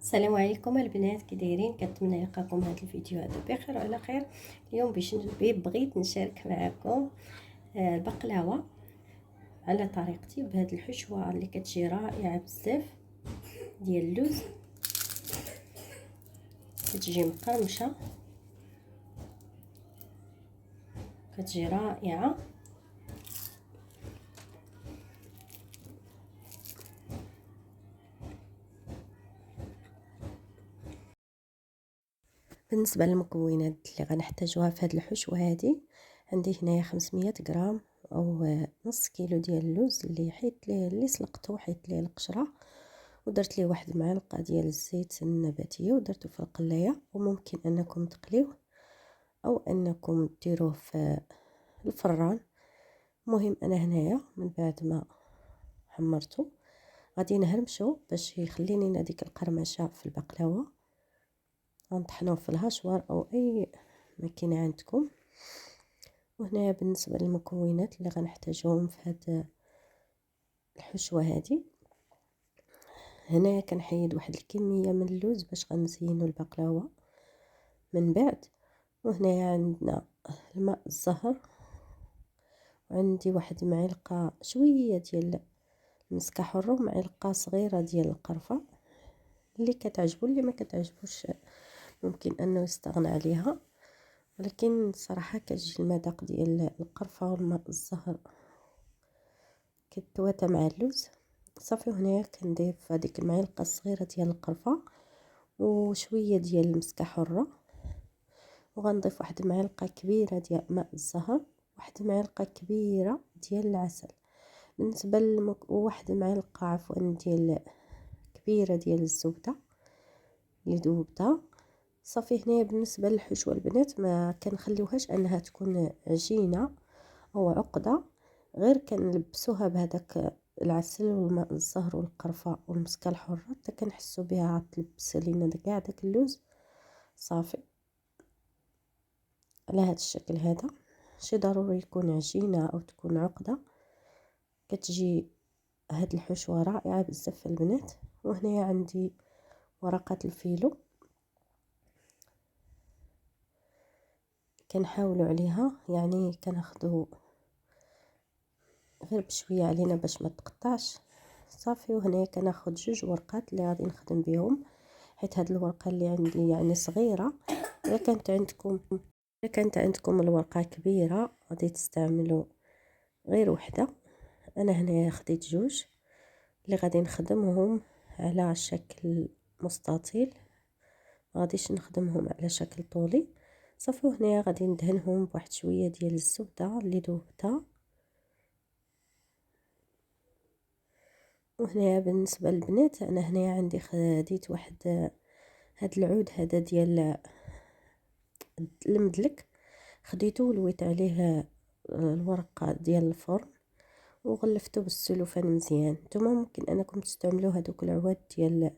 السلام عليكم البنات، كي دايرين؟ كنتمنى يلقاكم هذا الفيديو هذا بخير وعلى خير. اليوم بغيت نشارك معكم البقلاوه على طريقتي بهذا الحشوه اللي كتجي رائعه بزاف ديال اللوز. كتجي مقرمشه، كتجي رائعه. بالنسبه للمكونات اللي غنحتاجوها في هذه الحشوه هذه، عندي هنايا 500 غرام او نص كيلو ديال اللوز اللي سلقته حيت ليه القشره، ودرت ليه واحد المعلقه ديال الزيت النباتيه ودرته في القلايه. وممكن انكم تقليوه او انكم ديروه في الفران. المهم انا هنايا من بعد ما حمرته غادي نهرمشو باش يخلي لينا ديك القرمشه في البقلاوه. غنطحنوه في الهاشوار او اي ماكينه عندكم. وهنا بالنسبه للمكونات اللي غنحتاجهم في هذا الحشوه هذه، هنايا كنحيد واحد الكميه من اللوز باش غنزينو البقلاوه من بعد. وهنايا عندنا الماء الزهر، وعندي واحد معلقه شويه ديال المسكه حره ومعلقه صغيره ديال القرفه. اللي كتعجبو اللي ما كتعجبوش ممكن انه يستغنى عليها، ولكن صراحه كتجي المذاق ديال القرفه والماء الزهر كتواتى مع اللوز. صافي هنايا كندير هذيك المعلقه الصغيره ديال القرفه وشويه ديال المسكه حره، وغنضيف واحد المعلقه كبيره ديال ماء الزهر، واحد المعلقه كبيره ديال العسل بالنسبه وواحد المعلقه ديال كبيره ديال الزبده اللي ذوبتها. صافي هنايا بالنسبه للحشوه البنات ما كنخليوهاش انها تكون عجينه او عقده، غير كنلبسوها بهذاك العسل والماء الزهر والقرفه والمسكه الحره حتى كنحسوا بها تلبس لينا كاع داك اللوز. صافي على هذا الشكل هذا، شي ضروري يكون عجينه او تكون عقده، كتجي هاد الحشوه رائعه بزاف البنات. وهنا عندي ورقات الفيلو كنحاولوا عليها، يعني كناخذوا غير بشويه علينا باش ما تقطعش. صافي وهنا كناخذ جوج ورقات اللي غادي نخدم بهم، حيت هاد الورقه اللي عندي يعني صغيره. الا كانت عندكم الورقه كبيره غادي تستعملوا غير وحده. انا هنا خديت جوج اللي غادي نخدمهم على شكل مستطيل، غاديش نخدمهم على شكل طولي. صافي وهنا غادي ندهنهم بواحد شويه ديال الزبده اللي ذوبتها. وهنا بالنسبه للبنات انا هنا عندي خديت واحد هاد العود هذا ديال المدلك، خديته ولويت عليه الورقه ديال الفرن وغلفته بالسلوفان مزيان. نتوما ممكن انكم تستعملوا هذوك العواد ديال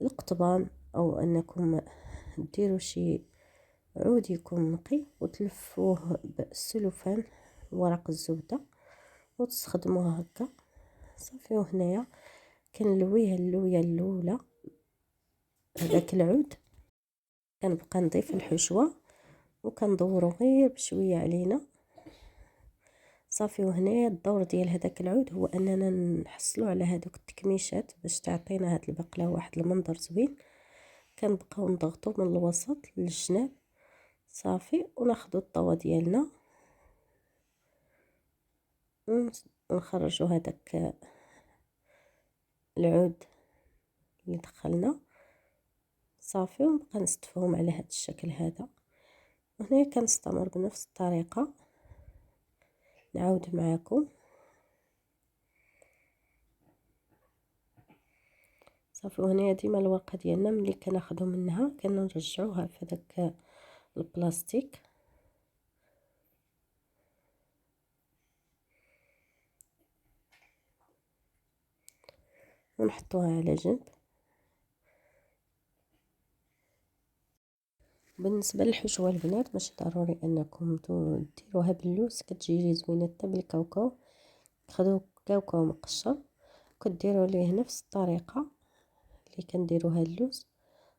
القطبان او انكم ديروا شي عود يكون نقي وتلفوه بالسلوفان ورق الزبده وتستخدموها هكا. صافي وهنايا كنلويه اللويه الاولى هذاك العود، كنبقى نضيف الحشوه وكندورو غير بشويه علينا. صافي وهنا الدور ديال هذاك العود هو اننا نحصلوا على هذوك التكميشات باش تعطينا هاد البقلاوه واحد المنظر زوين. كنبقاو نضغطوا من الوسط للجناب. صافي وناخذوا الطاوه ديالنا ونخرجوا هذاك العود اللي دخلنا. صافي ونبقى نستفهم على هذا الشكل هذا. وهنا كنستمر بنفس الطريقه نعاود معكم. صافي وهنا ديما الورقه ديالنا ملي كناخذوا منها كنرجعوها في داك البلاستيك ونحطوها على جنب. بالنسبه للحشوه البنات ماشي ضروري انكم ديروها باللوز، كتجي زوينه حتى بالكاوكاو. خذوا كاوكاو مقشر كديروا ليه نفس الطريقه اللي كنديروها اللوز،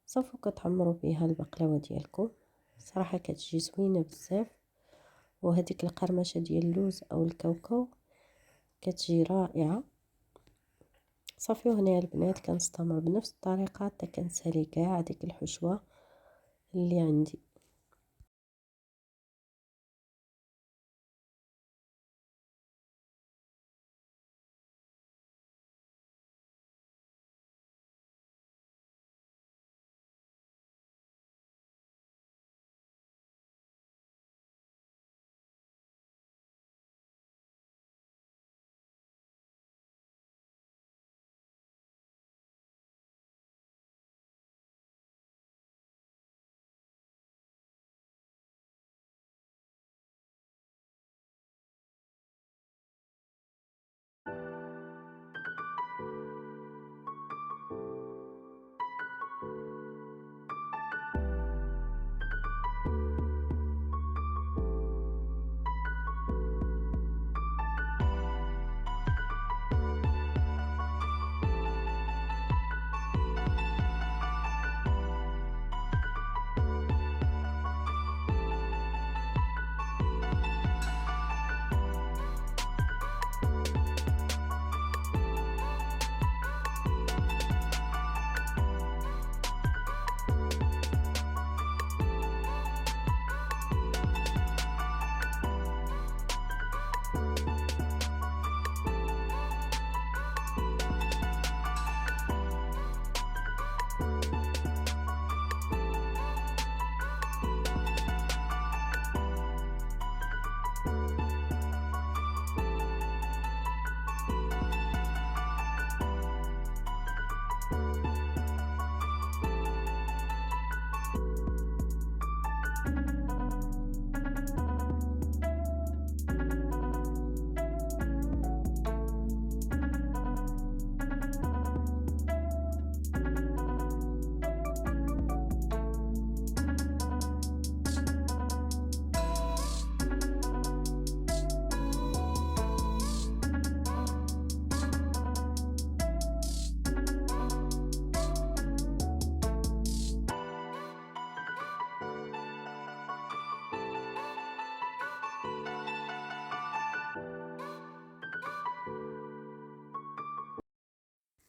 صافي كتعمروا بها البقلاوه ديالكم. صراحه كتجي زوينه بزاف، وهذيك القرمشه ديال اللوز او الكاوكاو كتجي رائعه. صافي وهنا البنات كنستمر بنفس الطريقه حتى كنسالي كاع ديك الحشوه اللي عندي.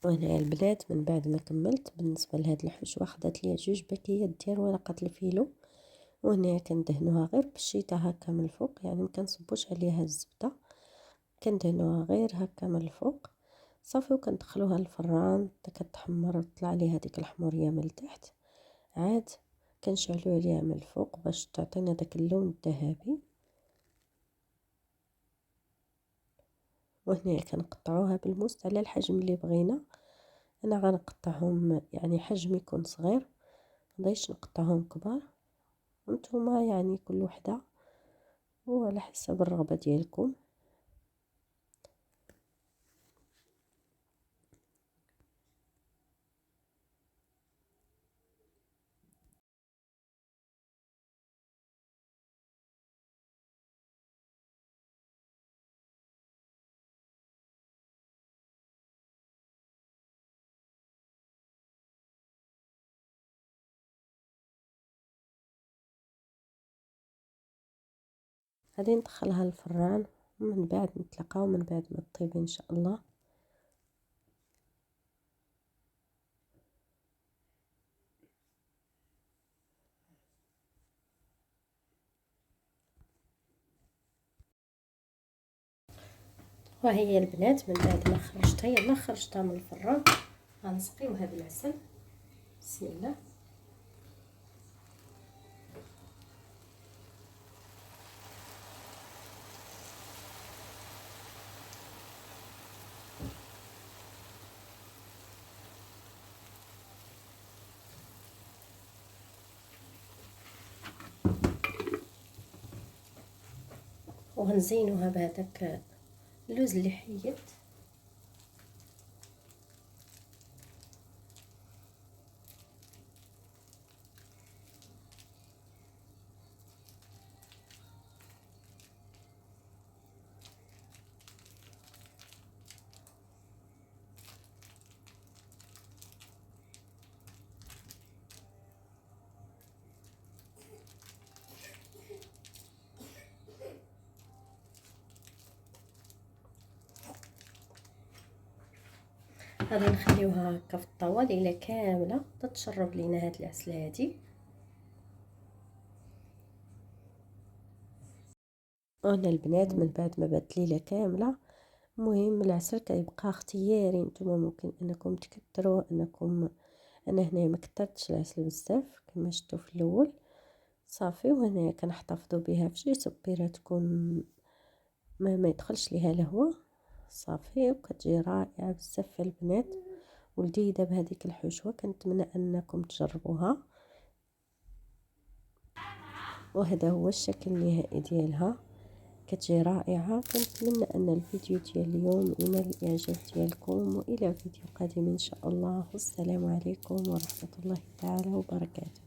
وهنا البنات من بعد ما كملت بالنسبه لهاد الحشوه خدات ليا 2 باكيات ديال ورقه الفيلو، وهنا كندهنوها غير بالشيطه هكا من الفوق، يعني ما كنصبوش عليها الزبده، كندهنوها غير هكا من الفوق صافي. وكندخلوها للفران حتى كتحمر وتطلع عليها ديك الحموريه من التحت، عاد كنشعلو عليها من الفوق باش تعطينا داك اللون الذهبي. وهنا كنقطعوها بالموس على الحجم اللي بغينا. انا غنقطعهم يعني حجم يكون صغير، مبغيتش نقطعهم كبار، وانتم يعني كل وحده وعلى حسب الرغبه ديالكم. غادي ندخلها الفران ومن بعد نتلاقاو من بعد ما طيب ان شاء الله. وهي البنات من بعد ما خرجتها يلا خرجتها من الفران غنسقيوها بالعسل. بسم الله. وغنزينوها بهذاك اللوز اللي حيت. غادي نخليوها هكا في الطاوه ليله كامله تتشرب لينا هاد العسل هادي. وانا البنات من بعد ما بات ليله كامله، المهم العسل كيبقى اختياري، نتوما ممكن انكم تكثروا انكم. انا هنايا ما كثرتش العسل بزاف كما شفتوا في الاول صافي. وهنايا كنحتفظوا بها في شي صبيره تكون ما يدخلش ليها الهواء صافي، وكتجي رائعه بزاف البنات ولذيذه بهذيك الحشوه. كنتمنى انكم تجربوها. وهذا هو الشكل النهائي ديالها، كتجي رائعه. كنتمنى ان الفيديو ديال اليوم ينال الاعجاب ديالكم، والى فيديو قادم ان شاء الله. والسلام عليكم ورحمه الله تعالى وبركاته.